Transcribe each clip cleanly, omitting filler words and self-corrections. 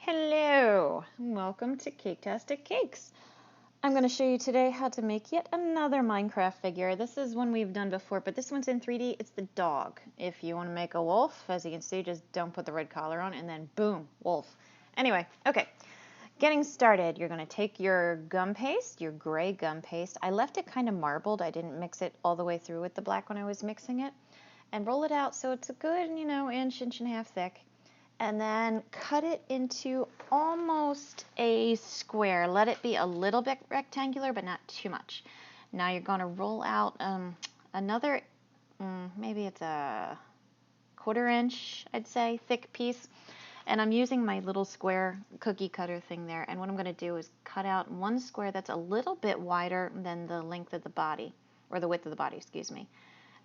Hello, welcome to Caketastic Cakes. I'm going to show you today how to make yet another Minecraft figure. This is one we've done before, but this one's in 3D. It's the dog. If you want to make a wolf, as you can see, just don't put the red collar on, and then boom, wolf. Anyway, okay, getting started. You're going to take your gum paste, your gray gum paste. I left it kind of marbled. I didn't mix it all the way through with the black when I was mixing it. And roll it out so it's a good, inch and a half thick. And then cut it into almost a square. Let it be a little bit rectangular, but not too much. Now you're going to roll out another, maybe it's a 1/4 inch, I'd say, thick piece. And I'm using my little square cookie cutter thing there. And what I'm going to do is cut out one square that's a little bit wider than the length of the body, or the width of the body, excuse me.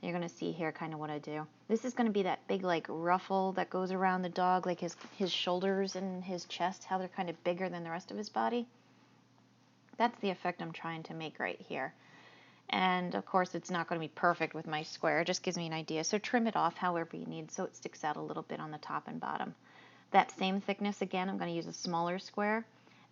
You're going to see here kind of what I do. This is going to be that big like ruffle that goes around the dog, like his shoulders and his chest, how they're kind of bigger than the rest of his body. That's the effect I'm trying to make right here. And of course it's not going to be perfect with my square, it just gives me an idea. So trim it off however you need so it sticks out a little bit on the top and bottom. That same thickness again, I'm going to use a smaller square,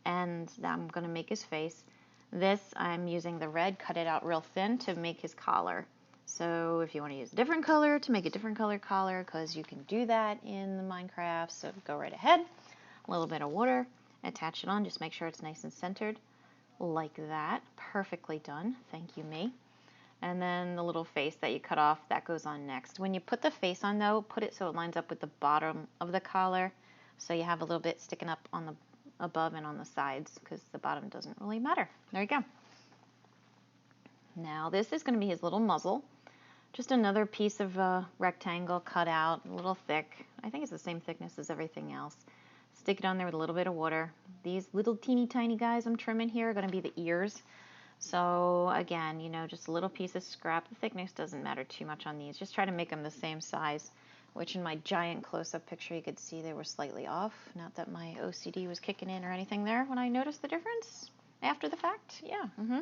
and I'm going to make his face. This I'm using the red, cut it out real thin to make his collar. So if you want to use a different color to make a different color collar, because you can do that in the Minecraft, so go right ahead. A little bit of water, attach it on, just make sure it's nice and centered, like that. Perfectly done, thank you me. And then the little face that you cut off, that goes on next. When you put the face on though, put it so it lines up with the bottom of the collar, so you have a little bit sticking up on the above and on the sides, because the bottom doesn't really matter. There you go. Now this is going to be his little muzzle. Just another piece of rectangle cut out, a little thick. I think it's the same thickness as everything else. Stick it on there with a little bit of water. These little teeny tiny guys I'm trimming here are going to be the ears. So again, just a little piece of scrap. The thickness doesn't matter too much on these. Just try to make them the same size, which in my giant close-up picture you could see they were slightly off. Not that my OCD was kicking in or anything there when I noticed the difference after the fact. Yeah.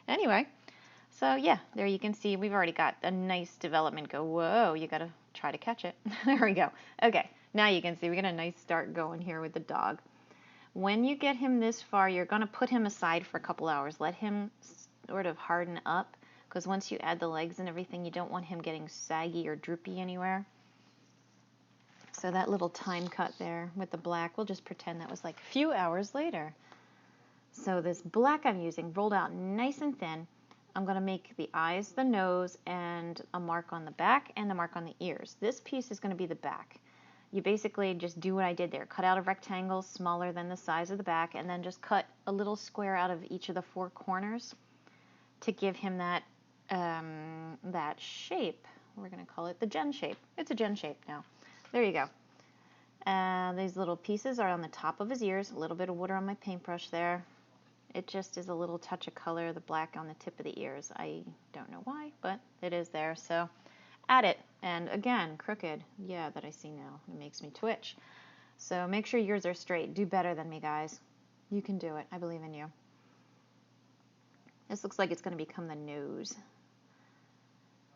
Anyway. So yeah, there you can see we've already got a nice development go. Whoa, you gotta try to catch it. There we go. Okay, now you can see we got a nice start going here with the dog. When you get him this far, you're gonna put him aside for a couple hours. Let him sort of harden up, because once you add the legs and everything, you don't want him getting saggy or droopy anywhere. So that little time cut there with the black, we'll just pretend that was like a few hours later. So this black I'm using rolled out nice and thin. I'm going to make the eyes, the nose, and a mark on the back and the mark on the ears. This piece is going to be the back. You basically just do what I did there. Cut out a rectangle smaller than the size of the back, and then just cut a little square out of each of the 4 corners to give him that, that shape. We're going to call it the gen shape. It's a gen shape now. There you go. These little pieces are on the top of his ears. A little bit of water on my paintbrush there. It just is a little touch of color, the black on the tip of the ears. I don't know why, but it is there. So add it. And again, crooked. Yeah, that I see now. It makes me twitch. So make sure yours are straight. Do better than me, guys. You can do it. I believe in you. This looks like it's going to become the nose.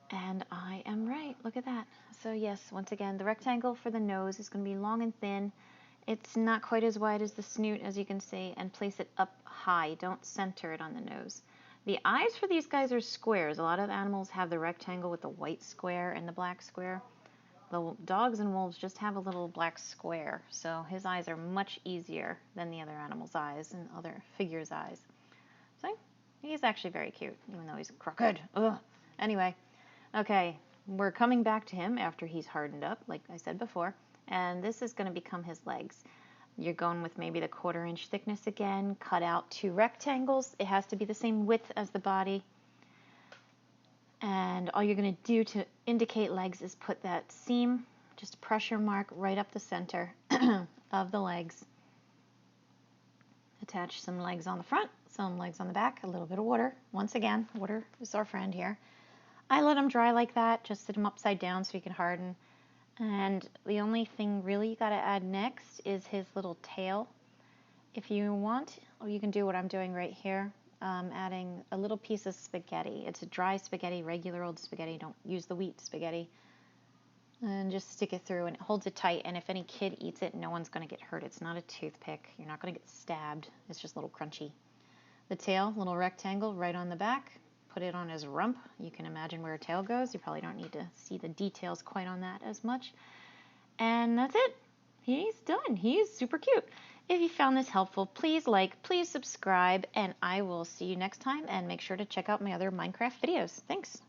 And I am right. Look at that. So yes, once again, the rectangle for the nose is going to be long and thin. It's not quite as wide as the snoot, as you can see, and place it up high. Don't center it on the nose. The eyes for these guys are squares. A lot of animals have the rectangle with the white square and the black square. The dogs and wolves just have a little black square, so his eyes are much easier than the other animals' eyes and other figures' eyes. So he's actually very cute, even though he's crooked. Ugh. Anyway, okay, we're coming back to him after he's hardened up, like I said before. And this is going to become his legs. You're going with maybe the 1/4 inch thickness again. Cut out 2 rectangles. It has to be the same width as the body. And all you're going to do to indicate legs is put that seam, just a pressure mark right up the center of the legs. Attach some legs on the front, some legs on the back, a little bit of water. Once again, water is our friend here. I let them dry like that, just sit them upside down so he can harden. And the only thing really you got to add next is his little tail. If you want, or you can do what I'm doing right here, adding a little piece of spaghetti. It's a dry spaghetti, regular old spaghetti. Don't use the wheat spaghetti. And just stick it through, and it holds it tight, and if any kid eats it, no one's going to get hurt. It's not a toothpick. You're not going to get stabbed. It's just a little crunchy. The tail, little rectangle right on the back. Put it on his rump. You can imagine where a tail goes. You probably don't need to see the details quite on that as much. And that's it. He's done. He's super cute. If you found this helpful, please like, please subscribe, and I will see you next time, and make sure to check out my other Minecraft videos. Thanks.